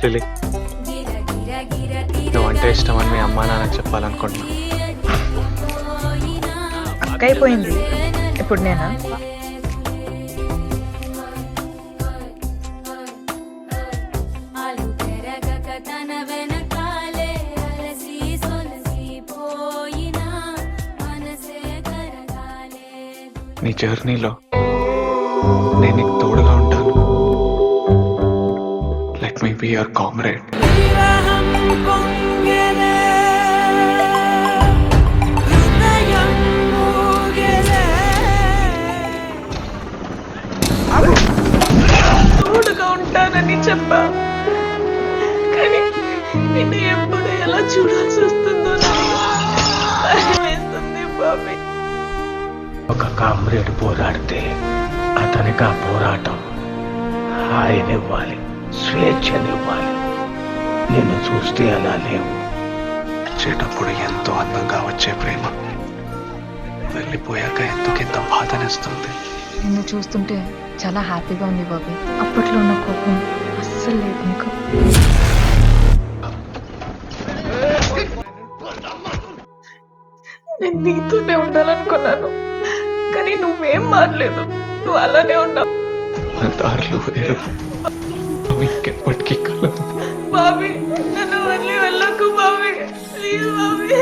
Lily, నువ్వు అంటే ఇష్టమని మీ అమ్మా నాన్నకి చెప్పాలనుకుంటున్నా. అక్క అయిపోయింది, ఇప్పుడు నేనా? నీ జర్నీలో నేను నీకు తోడుగా ఉంటాను. Let me be your comrade. తోడుగా ఉంటానని చెప్పా, కానీ నిన్ను ఎప్పుడు ఎలా చూడాల్సి వస్తుందో వేస్తుంది బాబీ. ఒక కామ్రేడ్ పోరాడితే అతనికి ఆ పోరాటం హాయినివ్వాలి, స్వేచ్ఛనివ్వాలి. నిన్ను చూస్తే అలా లేవు. వచ్చేటప్పుడు ఎంతో అందంగా వచ్చే ప్రేమ వెళ్ళిపోయాక ఎందుకెంత బాధనిస్తుంది. నిన్ను చూస్తుంటే చాలా హ్యాపీగా ఉంది బాబీ. అప్పట్లో ఉన్న కోపం అస్సలు లేదు ఇంకా. నేను నీతోనే ఉండాలనుకున్నాను, కానీ నువ్వేం మారలేదు. నువ్వు అలానే ఉన్నావు. మన దారులు వేరు, అవి ఇంకెప్పటికీ కలవు. బాబీ, నన్ను వదిలి వెళ్ళకు బాబీ, ప్లీజ్ బాబీ.